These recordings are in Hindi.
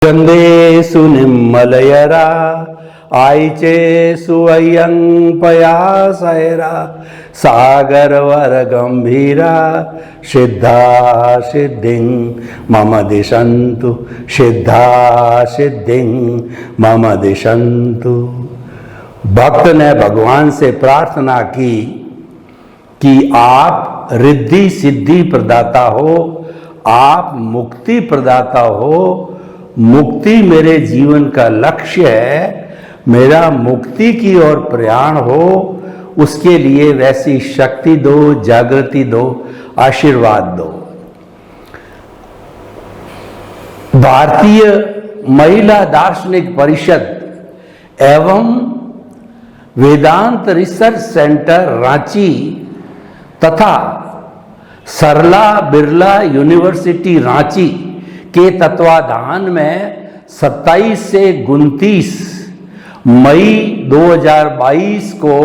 चंदेषु निम्मलयरा आयिचेषु अय्यं पयासैरा सागरवर गंभीरा सिद्धा सिद्धिं मम दिशन्तु सिद्धा सिद्धिं मम दिशन्तु। भक्त ने भगवान से प्रार्थना की कि आप रिद्धि सिद्धि प्रदाता हो, आप मुक्ति प्रदाता हो। मुक्ति मेरे जीवन का लक्ष्य है, मेरा मुक्ति की ओर प्रयाण हो, उसके लिए वैसी शक्ति दो, जागृति दो, आशीर्वाद दो। भारतीय महिला दार्शनिक परिषद एवं वेदांत रिसर्च सेंटर रांची तथा सरला बिरला यूनिवर्सिटी रांची के तत्वाधान में 27 से 29 मई 2022 को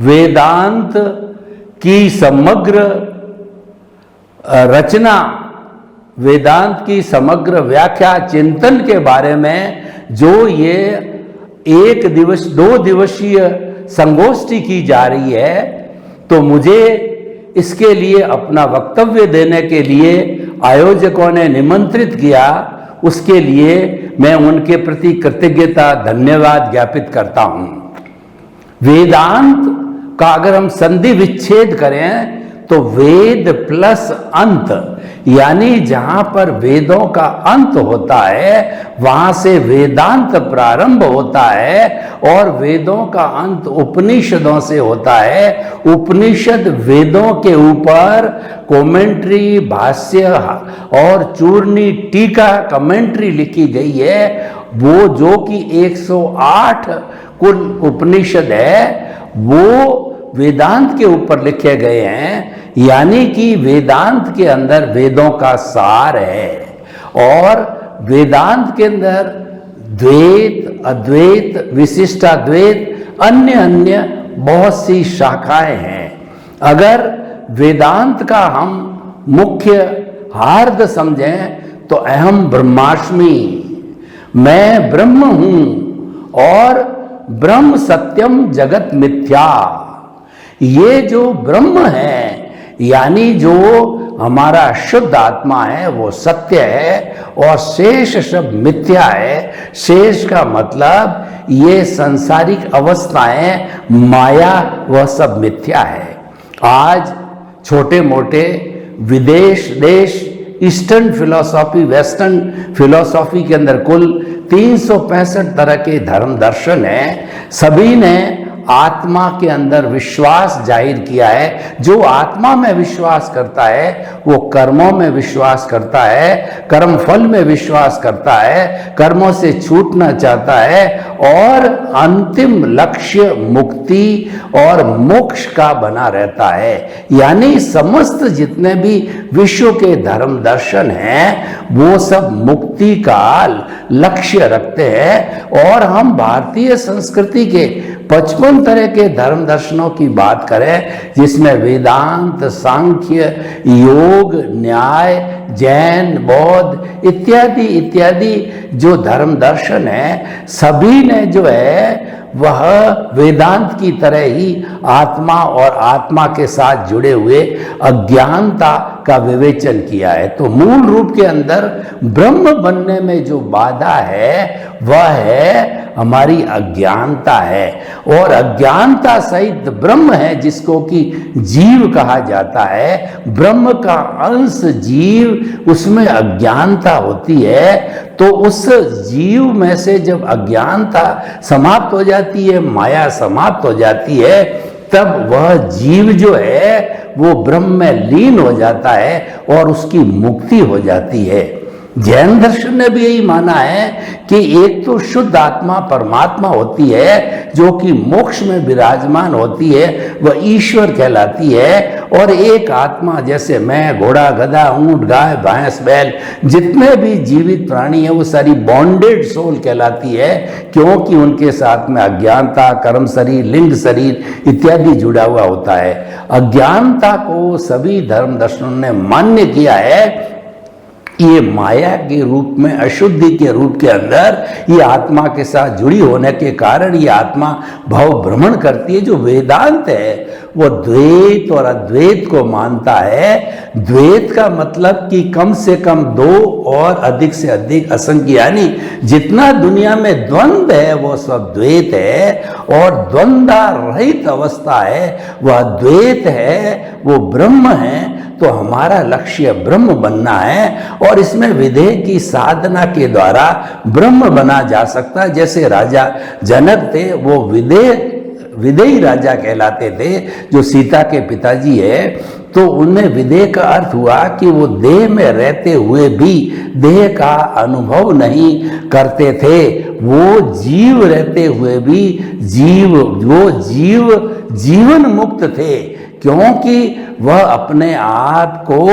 वेदांत की समग्र रचना, वेदांत की समग्र व्याख्या चिंतन के बारे में जो ये 2 दिवसीय संगोष्ठी की जा रही है, तो मुझे इसके लिए अपना वक्तव्य देने के लिए आयोजकों ने निमंत्रित किया। उसके लिए मैं उनके प्रति कृतज्ञता धन्यवाद ज्ञापित करता हूं। वेदांत का अगर हम संधि विच्छेद करें तो वेद प्लस अंत, यानी जहां पर वेदों का अंत होता है वहां से वेदांत प्रारंभ होता है, और वेदों का अंत उपनिषदों से होता है। उपनिषद वेदों के ऊपर कमेंट्री, भाष्य और चूर्णी टीका कमेंट्री लिखी गई है, वो जो कि 108 कुल उपनिषद है, वो वेदांत के ऊपर लिखे गए हैं। यानी कि वेदांत के अंदर वेदों का सार है, और वेदांत के अंदर द्वैत, अद्वैत, विशिष्टाद्वैत, अन्य बहुत सी शाखाएं हैं। अगर वेदांत का हम मुख्य हार्द समझें तो अहम ब्रह्मास्मि, मैं ब्रह्म हूं और ब्रह्म सत्यम जगत मिथ्या। ये जो ब्रह्म है, यानी जो हमारा शुद्ध आत्मा है, वो सत्य है, और शेष सब मिथ्या है। शेष का मतलब ये सांसारिक अवस्थाएं, माया, वह सब मिथ्या है। आज छोटे मोटे विदेश देश, ईस्टर्न फिलॉसफी, वेस्टर्न फिलॉसफी के अंदर कुल 365 तरह के धर्म दर्शन हैं। सभी ने आत्मा के अंदर विश्वास जाहिर किया है। जो आत्मा में विश्वास करता है वो कर्मों में विश्वास करता है, कर्म फल में विश्वास करता है, कर्मों से छूटना चाहता है, और अंतिम लक्ष्य मुक्ति और मोक्ष का बना रहता है। यानी समस्त जितने भी विश्व के धर्म दर्शन हैं वो सब मुक्ति का लक्ष्य रखते हैं। और हम भारतीय संस्कृति के 55 तरह के धर्म दर्शनों की बात करें, जिसमें वेदांत, सांख्य, योग, न्याय, जैन, बौद्ध इत्यादि इत्यादि जो धर्म दर्शन है, सभी ने जो है वह वेदांत की तरह ही आत्मा और आत्मा के साथ जुड़े हुए अज्ञानता का विवेचन किया है। तो मूल रूप के अंदर ब्रह्म बनने में जो बाधा है वह है हमारी अज्ञानता है, और अज्ञानता सहित ब्रह्म है जिसको कि जीव कहा जाता है। ब्रह्म का अंश जीव, उसमें अज्ञानता होती है। तो उस जीव में से जब अज्ञानता समाप्त हो जाती है, माया समाप्त हो जाती है, तब वह जीव जो है वो ब्रह्म में लीन हो जाता है और उसकी मुक्ति हो जाती है। जैन दर्शन ने भी यही माना है कि एक तो शुद्ध आत्मा परमात्मा होती है जो कि मोक्ष में विराजमान होती है, वह ईश्वर कहलाती है, और एक आत्मा जैसे मैं, घोड़ा, गधा, ऊंट, गाय, भैंस, बैल, जितने भी जीवित प्राणी है वो सारी बॉन्डेड सोल कहलाती है, क्योंकि उनके साथ में अज्ञानता, कर्म शरीर, लिंग शरीर इत्यादि जुड़ा हुआ होता है। अज्ञानता को सभी धर्म दर्शनों ने मान्य किया है ये माया के रूप में, अशुद्धि के रूप के अंदर ये आत्मा के साथ जुड़ी होने के कारण ये आत्मा भाव भ्रमण करती है। जो वेदांत है वो द्वैत और अद्वैत को मानता है। द्वैत का मतलब कि कम से कम दो और अधिक से अधिक असंख्य, यानी जितना दुनिया में द्वंद्व है वो सब द्वैत है, और द्वंद्व रहित अवस्था है वह द्वैत है, वो ब्रह्म है। तो हमारा लक्ष्य ब्रह्म बनना है, और इसमें विदेह की साधना के द्वारा ब्रह्म बना जा सकता है। जैसे राजा जनक थे, वो विदेही राजा कहलाते थे, जो सीता के पिताजी है। तो उनमें विदेह का अर्थ हुआ कि वो देह में रहते हुए भी देह का अनुभव नहीं करते थे। वो जीव रहते हुए भी जीवन मुक्त थे, क्योंकि वह अपने आप को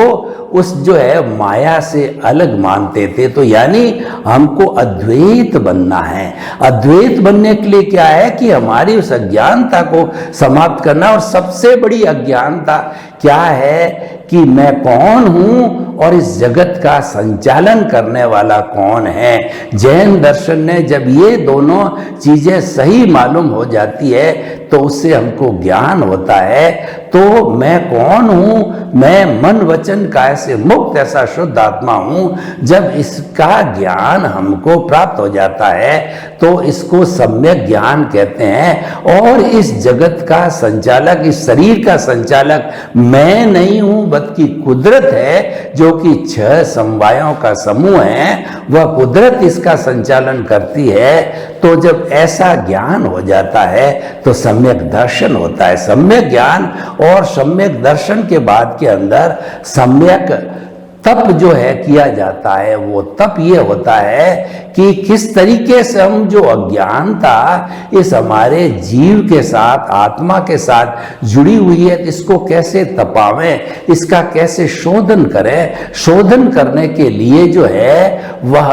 उस जो है माया से अलग मानते थे। तो यानी हमको अद्वैत बनना है। अद्वैत बनने के लिए क्या है कि हमारी उस अज्ञानता को समाप्त करना। और सबसे बड़ी अज्ञानता क्या है कि मैं कौन हूं और इस जगत का संचालन करने वाला कौन है। जैन दर्शन ने जब ये दोनों चीजें सही मालूम हो जाती है तो उससे हमको ज्ञान होता है। तो मैं कौन हूं, मैं मन वचन काया से मुक्त ऐसा शुद्ध आत्मा हूं। जब इसका ज्ञान हमको प्राप्त हो जाता है तो इसको सम्यक ज्ञान कहते हैं। और इस जगत का संचालक, इस शरीर का संचालक मैं नहीं हूं बल्कि कुदरत है, जो कि 6 समवायों का समूह है। वह कुदरत इसका संचालन करती है। तो जब ऐसा ज्ञान हो जाता है तो सम्यक दर्शन होता है। सम्यक ज्ञान और सम्यक दर्शन के बाद के अंदर सम्यक तप जो है किया जाता है। वो तप ये होता है कि किस तरीके से हम जो अज्ञानता इस हमारे जीव के साथ, आत्मा के साथ जुड़ी हुई है, इसको कैसे तपावें, इसका कैसे शोधन करें। शोधन करने के लिए जो है वह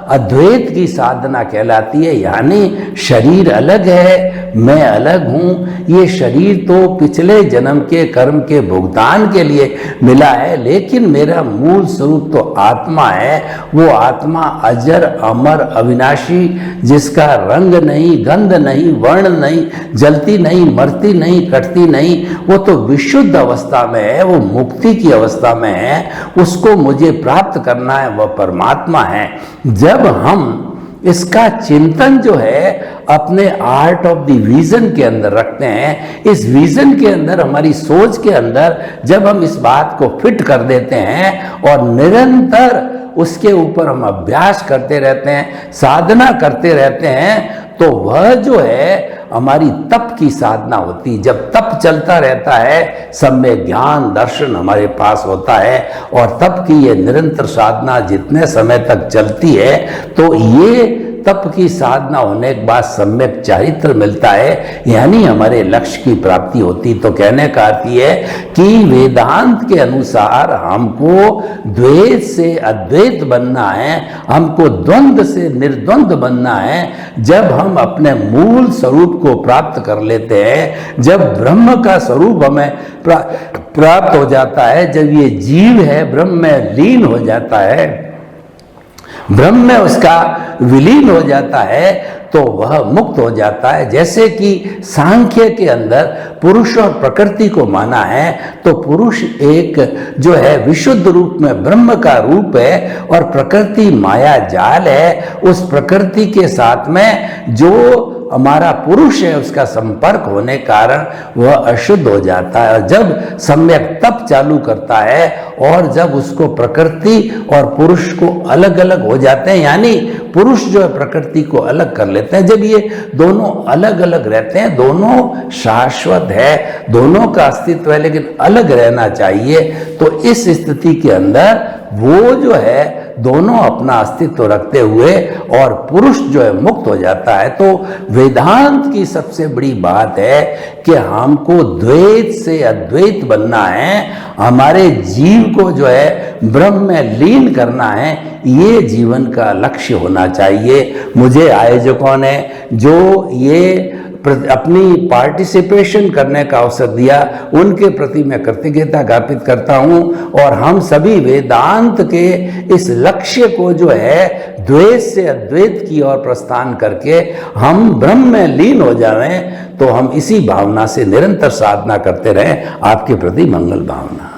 अद्वैत की साधना कहलाती है। यानी शरीर अलग है, मैं अलग हूं। ये शरीर तो पिछले जन्म के कर्म के भुगतान के लिए मिला है, लेकिन मेरा मूल स्वरूप तो आत्मा है। वो आत्मा अजर अमर अविनाशी, जिसका रंग नहीं, गंध नहीं, वर्ण नहीं, जलती नहीं, मरती नहीं, कटती नहीं, वो तो विशुद्ध अवस्था में है, वो मुक्ति की अवस्था में है। उसको मुझे प्राप्त करना है, वह परमात्मा है। जब हम इसका चिंतन जो है अपने आर्ट ऑफ द विजन के अंदर रखते हैं, इस विजन के अंदर, हमारी सोच के अंदर जब हम इस बात को फिट कर देते हैं और निरंतर उसके ऊपर हम अभ्यास करते रहते हैं, साधना करते रहते हैं, तो वह जो है हमारी तप की साधना होती है। जब तप चलता रहता है, सम्यक ज्ञान दर्शन हमारे पास होता है। और तप की ये निरंतर साधना जितने समय तक चलती है, तो ये तप की साधना होने के बाद सम्यक चारित्र मिलता है, यानी हमारे लक्ष्य की प्राप्ति होती। तो कहने का अर्थ ये है कि वेदांत के अनुसार हमको द्वैत से अद्वैत बनना है, हमको द्वंद्व से निर्द्वंद्व बनना है। जब हम अपने मूल स्वरूप को प्राप्त कर लेते हैं, जब ब्रह्म का स्वरूप हमें प्राप्त हो जाता है, जब ये जीव है ब्रह्म में लीन हो जाता है, ब्रह्म में उसका विलीन हो जाता है, तो वह मुक्त हो जाता है। जैसे कि सांख्य के अंदर पुरुष और प्रकृति को माना है, तो पुरुष एक जो है विशुद्ध रूप में ब्रह्म का रूप है, और प्रकृति माया जाल है। उस प्रकृति के साथ में जो हमारा पुरुष है, उसका संपर्क होने कारण वह अशुद्ध हो जाता है। और जब सम्यक तप चालू करता है और जब उसको प्रकृति और पुरुष को अलग अलग हो जाते हैं, यानी पुरुष जो है प्रकृति को अलग कर लेते हैं, जब ये दोनों अलग अलग रहते हैं, दोनों शाश्वत है, दोनों का अस्तित्व है, लेकिन अलग रहना चाहिए। तो इस स्थिति के अंदर वो जो है दोनों अपना अस्तित्व रखते हुए और पुरुष जो है मुक्त हो जाता है। तो वेदांत की सबसे बड़ी बात है कि हमको द्वैत से अद्वैत बनना है, हमारे जीव को जो है ब्रह्म में लीन करना है, ये जीवन का लक्ष्य होना चाहिए। मुझे आयोजकों ने जो ये अपनी पार्टिसिपेशन करने का अवसर दिया, उनके प्रति मैं कृतज्ञता ज्ञापित करता हूं। और हम सभी वेदांत के इस लक्ष्य को जो है द्वैत से अद्वैत की ओर प्रस्थान करके हम ब्रह्म में लीन हो जाएं, तो हम इसी भावना से निरंतर साधना करते रहें। आपके प्रति मंगल भावना।